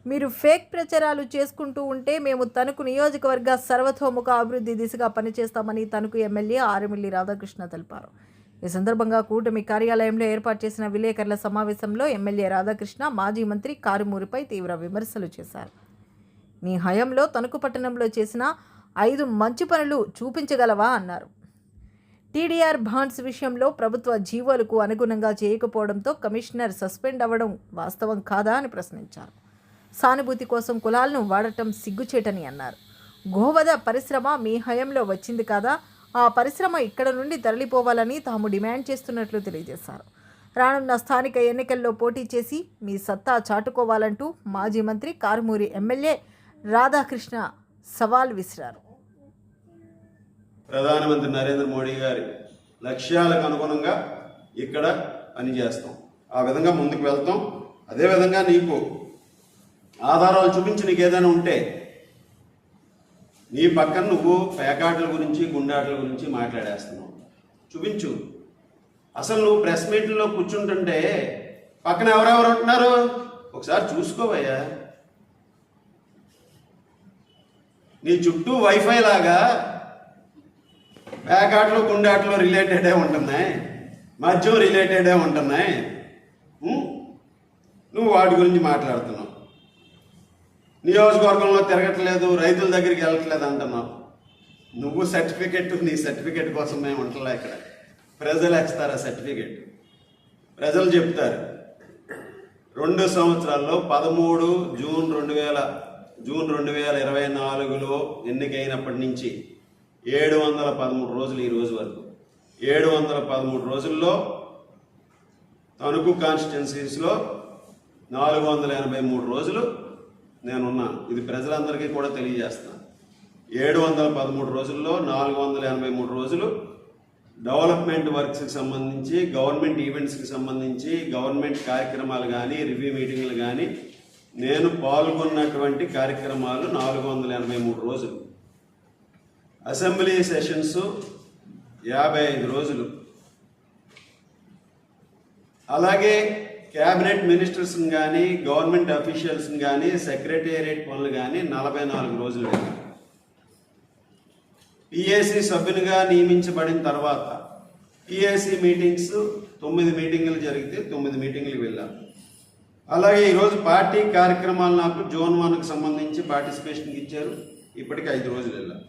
మీరు ఫేక్ ప్రచారాలు చేసుకుంటూ ఉంటే మేము తణుకు నియోజకవర్గ సర్వతోముఖ అభివృద్ధి దిశగా పనిచేస్తామని తణుకు ఎమ్మెల్యే ఆరుమిల్లి రాధాకృష్ణ తెలిపారు. ఈ సందర్భంగా కూటమి కార్యాలయంలో ఏర్పాటు చేసిన విలేకరుల సమావేశంలో ఎమ్మెల్యే రాధాకృష్ణ మాజీ మంత్రి కారుమూరిపై తీవ్ర విమర్శలు చేశారు. నీ హయాంలో తణుకు పట్టణంలో చేసిన 5 మంచి పనులు చూపించగలవా అన్నారు. టీడీఆర్ బాండ్స్ విషయంలో ప్రభుత్వ జీవోలకు అనుగుణంగా చేయకపోవడంతో కమిషనర్ సస్పెండ్ అవ్వడం వాస్తవం కాదా అని ప్రశ్నించారు. సానుభూతి కోసం కులాలను వాడటం సిగ్గుచేటని అన్నారు. గోవధ పరిశ్రమ మీ హయాంలో వచ్చింది కాదా, ఆ పరిశ్రమ ఇక్కడ నుండి తరలిపోవాలని తాము డిమాండ్ చేస్తున్నట్లు తెలియజేశారు. రానున్న స్థానిక ఎన్నికల్లో పోటీ చేసి మీ సత్తా చాటుకోవాలంటూ మాజీ మంత్రి కారుమూరి ఎమ్మెల్యే రాధాకృష్ణ సవాల్ విసిరారు. ప్రధానమంత్రి నరేంద్ర మోడీ గారి లక్ష్యాలకు అనుగుణంగా ఇక్కడ పనిచేస్తాం, ఆ విధంగా ముందుకు వెళ్తాం. అదేవిధంగా నీకు ఆధారాలు చూపించి నీకు ఏదైనా ఉంటే, నీ పక్కన నువ్వు పేకాటల గురించి గుండాటల గురించి మాట్లాడేస్తున్నావు, చూపించు. అసలు నువ్వు ప్రెస్ మీట్లో కూర్చుంటుంటే పక్కన ఎవరెవరు ఉంటున్నారు ఒకసారి చూసుకోవయ్యా. నీ చుట్టూ వైఫై లాగా పేకాటలు గుండాటలు రిలేటెడే ఉంటున్నాయి, మద్యం రిలేటెడే ఉంటున్నాయి. నువ్వు వాటి గురించి మాట్లాడుతున్నావు. నియోజకవర్గంలో తిరగట్లేదు, రైతుల దగ్గరికి వెళ్ళట్లేదు అంటున్నావు. నువ్వు సర్టిఫికెట్, నీ సర్టిఫికెట్ కోసం మేము ఉంటలే. ఇక్కడ ప్రజలు ఇస్తారు ఆ సర్టిఫికెట్. ప్రజలు చెప్తారు 2 సంవత్సరాల్లో 13 జూన్ 2024లో ఎన్నికైనప్పటి నుంచి 713 రోజులు ఈ రోజు వరకు 713 రోజుల్లో తణుకు కాన్స్టిట్యున్సీస్లో 483 రోజులు నేనున్నాను. ఇది ప్రజలందరికీ కూడా తెలియజేస్తున్నాను. 713 రోజుల్లో 483 రోజులు డెవలప్మెంట్ వర్క్స్కి సంబంధించి, గవర్నమెంట్ ఈవెంట్స్కి సంబంధించి, గవర్నమెంట్ కార్యక్రమాలు కానీ, రివ్యూ మీటింగ్లు కానీ నేను పాల్గొన్నటువంటి కార్యక్రమాలు 483 రోజులు. అసెంబ్లీ సెషన్స్ 55 రోజులు. అలాగే క్యాబినెట్ మినిస్టర్స్ని కానీ, గవర్నమెంట్ అఫీషియల్స్ని కానీ, సెక్రటేరియట్ పనులు కానీ 44 రోజులు వెళ్ళాను. పిఏసీ సభ్యునిగా నియమించబడిన తర్వాత పిఏసీ మీటింగ్స్ 9 మీటింగులు జరిగితే 9 మీటింగులకు వెళ్ళాను. అలాగే ఈరోజు పార్టీ కార్యక్రమాలు నాకు జోన్ 1కి సంబంధించి పార్టిసిపేషన్కి ఇచ్చారు. ఇప్పటికి 5 రోజులు వెళ్ళాను.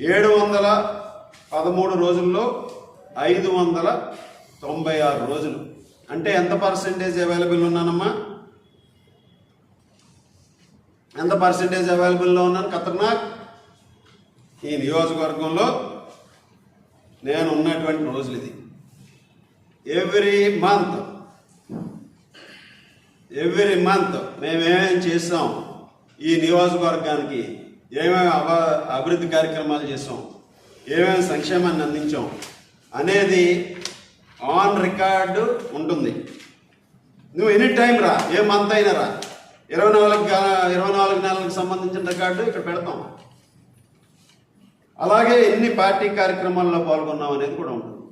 713 రోజుల్లో 596 రోజులు అంటే ఎంత పర్సెంటేజ్ అవైలబుల్ ఉన్నానమ్మా? ఎంత పర్సెంటేజ్ అవైలబుల్లో ఉన్నాను? ఖతర్నాక్. ఈ నియోజకవర్గంలో నేను ఉన్నటువంటి రోజులు ఇది. ఎవ్రీ మంత్ మేమేమేం చేసాం, ఈ నియోజకవర్గానికి ఏమేమి అభివృద్ధి కార్యక్రమాలు చేసాం, ఏమేమి సంక్షేమాన్ని అందించాం అనేది ఆన్ రికార్డు ఉంటుంది. నువ్వు ఎనీ టైం రా, ఏ మంత్ అయినా రా, 24 నెలలకు సంబంధించిన రికార్డు ఇక్కడ పెడతాం. అలాగే ఎన్ని పార్టీ కార్యక్రమాల్లో పాల్గొన్నాం అనేది కూడా ఉంటుంది.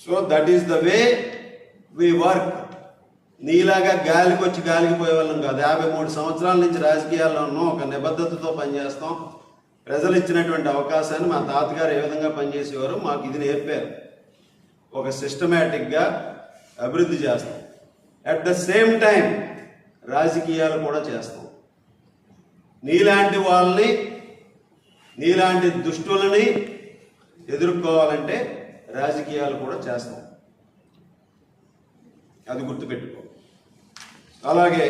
So that is the way we work. నీలాగా గాలికి వచ్చి గాలికి పోయే వాళ్ళం కాదు. 53 సంవత్సరాల నుంచి రాజకీయాల్లో ఉన్నాం. ఒక నిబద్ధతతో పనిచేస్తాం. ప్రజలు ఇచ్చినటువంటి అవకాశాన్ని మా తాతగారు ఏ విధంగా పనిచేసేవారు మాకు ఇది నేర్పారు. ఒక సిస్టమేటిక్గా అభివృద్ధి చేస్తాం. అట్ ద సేమ్ టైం రాజకీయాలు కూడా చేస్తాం. నీలాంటి వాళ్ళని, నీలాంటి దుష్టులని ఎదుర్కోవాలంటే రాజకీయాలు కూడా చేస్తాం. అది గుర్తుపెట్టుకో. అలాగే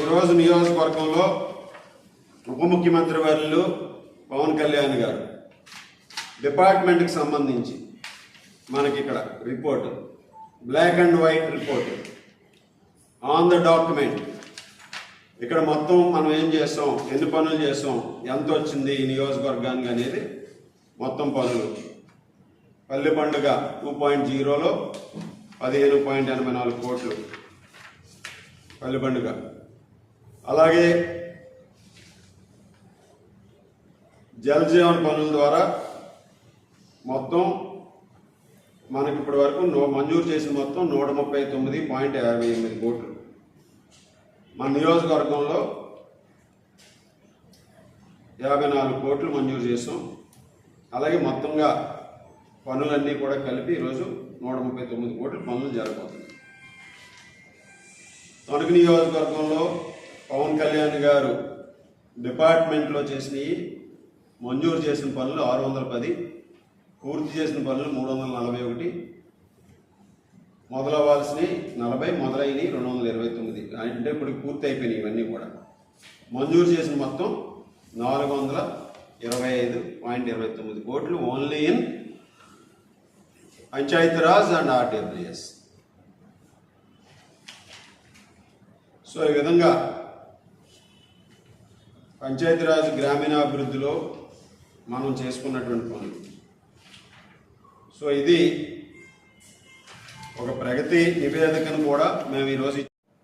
ఈరోజు నియోజకవర్గంలో ఉప ముఖ్యమంత్రి వర్యులు పవన్ కళ్యాణ్ గారు డిపార్ట్మెంట్కి సంబంధించి మనకి ఇక్కడ report, black and white report on the document. ఇక్కడ మొత్తం మనం ఏం చేస్తాం, ఎన్ని పనులు చేస్తాం, ఎంత వచ్చింది ఈ నియోజకవర్గానికి అనేది మొత్తం పనులు. పల్లె పండుగ 2.0లో 15.84 కోట్లు పల్లె పండుగ. అలాగే జల్ జీవన్ పనుల ద్వారా మొత్తం మనకి ఇప్పటి వరకు మంజూరు చేసిన మొత్తం 139.58 కోట్లు. మన నియోజకవర్గంలో 54 కోట్లు మంజూరు చేసాం. అలాగే మొత్తంగా పనులన్నీ కూడా కలిపి ఈరోజు 139 కోట్ల పనులు జరగబోతుంది. తణుకు నియోజకవర్గంలో పవన్ కళ్యాణ్ గారు డిపార్ట్మెంట్లో చేసినవి మంజూరు చేసిన పనులు 610, పూర్తి చేసిన పనులు 341, మొదలవ్వాల్సినవి 40, మొదలైనవి 229. అంటే ఇప్పుడు పూర్తి అయిపోయినాయి. ఇవన్నీ కూడా మంజూరు చేసిన మొత్తం 425.29 కోట్లు only in Panchayati Raj and RWS. So ఈ విధంగా పంచాయతీరాజ్ గ్రామీణాభివృద్ధిలో మనం చేసుకున్నటువంటి పనులు. సో ఇది ఒక ప్రగతి నివేదికను కూడా మేము ఈరోజు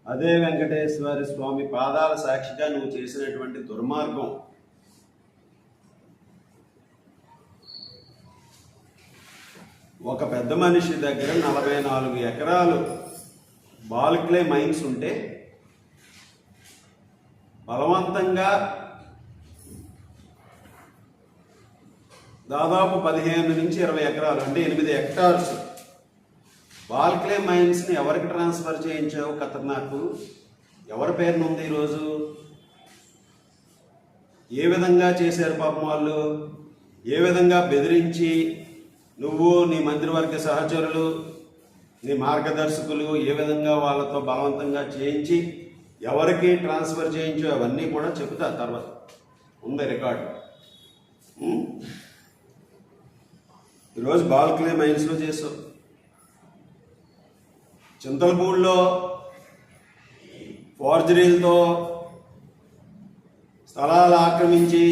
అదే వెంకటేశ్వర స్వామి పాదాల సాక్షిగా నువ్వు చేసినటువంటి దుర్మార్గం, ఒక పెద్ద మనిషి దగ్గర 44 ఎకరాలు బాల్క్లే మైన్స్ ఉంటే బలవంతంగా దాదాపు 15 నుంచి 20 ఎకరాలు అంటే 8 హెక్టార్స్ బాల్క్లే మైన్స్ని ఎవరికి ట్రాన్స్ఫర్ చేయించావు? ఖతర్నాకు ఎవరి పేరున ఉంది ఈరోజు? ఏ విధంగా చేశారు పాపం వాళ్ళు? ఏ విధంగా బెదిరించి నువ్వు, నీ మంత్రివర్గ సహచరులు, నీ మార్గదర్శకులు ఏ విధంగా వాళ్ళతో బలవంతంగా చేయించి ఎవరికి ట్రాన్స్ఫర్ చేయించో అవన్నీ కూడా చెబుతా తర్వాత, ఉంది రికార్డు. ఈరోజు బాల్క్లే మైన్స్లో చేసావు. చింతలపూడిలో ఫోర్జరీలతో స్థలాలు ఆక్రమించి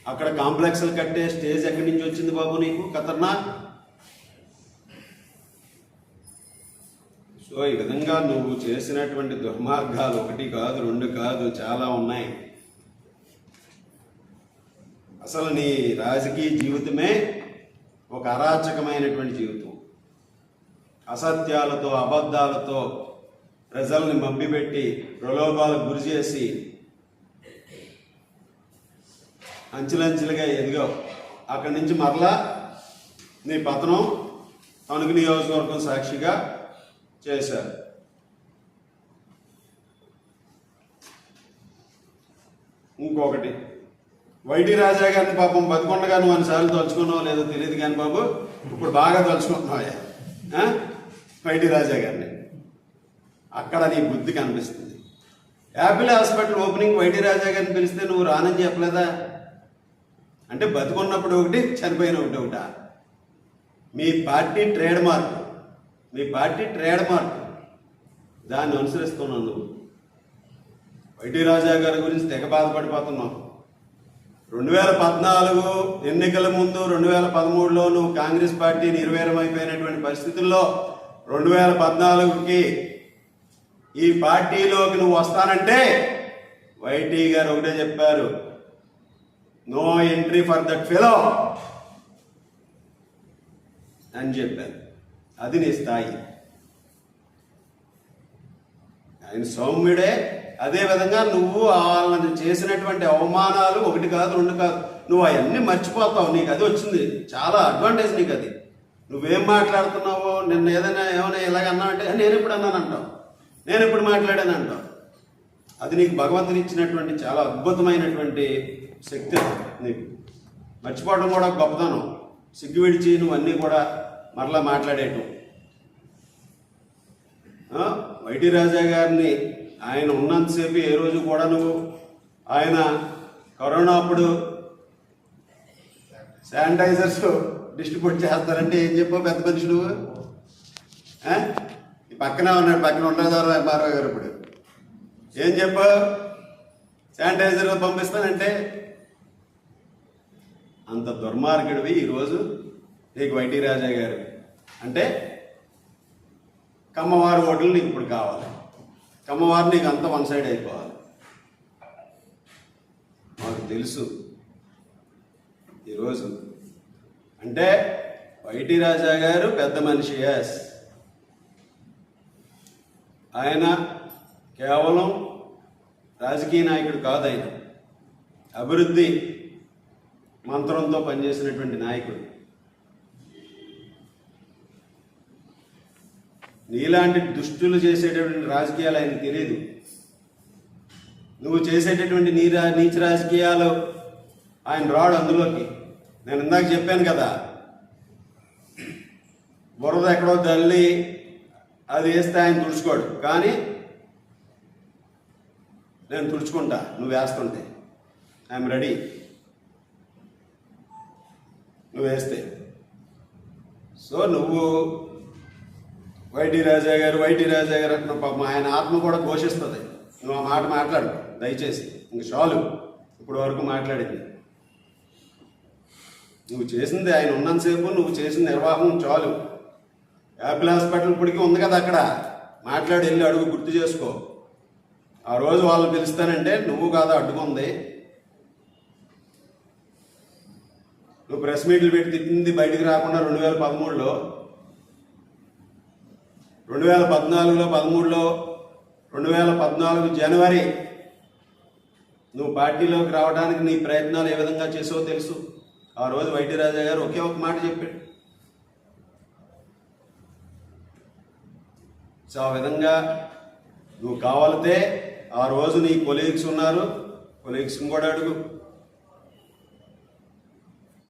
అక్కడ కాంప్లెక్స్లు కట్టే స్టేజ్ ఎక్కడి నుంచి వచ్చింది బాబు నీకు? ఖతర్నాక్. సో ఈ విధంగా నువ్వు చేసినటువంటి దుర్మార్గాలు 1 కాదు 2 కాదు చాలా ఉన్నాయి. అసలు నీ రాజకీయ జీవితమే ఒక అరాచకమైనటువంటి జీవితం. అసత్యాలతో, అబద్ధాలతో ప్రజల్ని మభ్యపెట్టి ప్రలోభాలకు గురి చేసి అంచెలంచెలుగా ఎదిగావు. అక్కడి నుంచి మరలా నీ పతనం తణుకు నియోజకవర్గం సాక్షిగా చేశారు. ఇంకొకటి, వైటీ రాజా గారిని పాపం బతికొండగా నువ్వు అన్నిసార్లు తలుచుకున్నావు లేదో తెలియదు కానీ బాబు ఇప్పుడు బాగా తలుచుకుంటున్నావా వైటీ రాజా గారిని? అక్కడ నీ బుద్ధి కనిపిస్తుంది. యాపిల్ హాస్పిటల్ ఓపెనింగ్ వైటీ రాజా గారిని పిలిస్తే నువ్వు రానని చెప్పలేదా? అంటే బతికున్నప్పుడు ఒకటి, చనిపోయిన ఒకటా? మీ పార్టీ ట్రేడ్ మార్క్, దాన్ని అనుసరిస్తున్నావు నువ్వు. వైటీ రాజా గారి గురించి తెగ బాధపడిపోతున్నావు. 2014 ఎన్నికల ముందు 2013లో నువ్వు కాంగ్రెస్ పార్టీ నిర్వీర్యమైపోయినటువంటి పరిస్థితుల్లో 2014కి ఈ పార్టీలోకి నువ్వు వస్తానంటే వైటీ గారు ఒకటే చెప్పారు, no entry for that fellow అని చెప్పారు. అది నీ స్థాయి. ఆయన సౌమ్యుడే. అదేవిధంగా నువ్వు వాళ్ళని చేసినటువంటి అవమానాలు 1 కాదు 2 కాదు, నువ్వు అవన్నీ మర్చిపోతావు. నీకు అది వచ్చింది, చాలా అడ్వాంటేజ్ నీకు అది. నువ్వేం మాట్లాడుతున్నావో, నిన్న ఏమైనా ఇలాగ అన్నావంటే నేను ఎప్పుడు అన్నానంటావు, నేను ఎప్పుడు మాట్లాడానంటావు. అది నీకు భగవంతుని ఇచ్చినటువంటి చాలా అద్భుతమైనటువంటి శక్తి నీకు. మర్చిపోవడం కూడా గొప్పతనం. సిగ్గు విడిచి నువ్వు అన్నీ కూడా మరలా మాట్లాడేయటం. వైటీ రాజా గారిని ఆయన ఉన్నంతసేపు ఏ రోజు కూడా నువ్వు ఆయన కరోనా అప్పుడు శానిటైజర్స్ డిస్ట్రిబ్యూట్ చేస్తారంటే ఏం చెప్పావు పెద్ద మనిషి నువ్వు? ఈ పక్కనే ఉన్నాడు, పక్కన ఉండేదారు ఎంఆర్ఓ గారు. ఇప్పుడు ఏం చెప్పావు? శానిటైజర్ పంపిస్తానంటే అంత దుర్మార్గుడివి ఈరోజు నీకు వైటీ రాజా గారు. అంటే కమ్మవారి ఓట్లు నీకు ఇప్పుడు కావాలి. కమ్మవారు నీకు అంత 1 సైడ్ అయిపోవాలి. మాకు తెలుసు ఈరోజు. అంటే వైటీ రాజా గారు పెద్ద మనిషి. ఎస్, ఆయన కేవలం రాజకీయ నాయకుడు కాదు ఆయన, అభివృద్ధి మంత్రంతో పనిచేసినటువంటి నాయకుడు. నీలాంటి దుష్టులు చేసేటటువంటి రాజకీయాలు ఆయనకు తెలియదు. నువ్వు చేసేటటువంటి నీచ రాజకీయాలు ఆయన రాడు అందులోకి. నేను ఇందాక చెప్పాను కదా, బురద ఎక్కడో తల్లి అది వేస్తే ఆయన తుడుచుకోడు, కానీ నేను తుడుచుకుంటా నువ్వు వేస్తుంటే. ఐఎమ్ రెడీ నువ్వు వేస్తే. సో నువ్వు వైటీ రాజా గారు అంటున్న పాపం ఆయన ఆత్మ కూడా ఘోషిస్తుంది. నువ్వు ఆ మాట మాట్లాడు దయచేసి, ఇంక చాలు ఇప్పుడు వరకు మాట్లాడింది. నువ్వు చేసింది, ఆయన ఉన్నంతసేపు నువ్వు చేసిన నిర్వాహం చాలు. యాపిల్ హాస్పిటల్ ఇప్పటికీ ఉంది కదా అక్కడ, మాట్లాడి వెళ్ళి అడుగు, గుర్తు చేసుకో. ఆ రోజు వాళ్ళు పిలుస్తానంటే నువ్వు కాదా అడ్డుకుంది. నువ్వు ప్రెస్ మీట్లు పెట్టి తిట్టింది బయటికి రాకుండా 2013లో 2014లో 2014 జనవరి నువ్వు పార్టీలోకి రావడానికి నీ ప్రయత్నాలు ఏ విధంగా చేసావో తెలుసు. ఆ రోజు వైటీ రాజా గారు ఒకే ఒక మాట చెప్పాడు. సో ఆ విధంగా నువ్వు కావాలితే ఆ రోజు నీ కొలీగ్స్ ఉన్నారు, కొలీగ్స్ని కూడా అడుగు.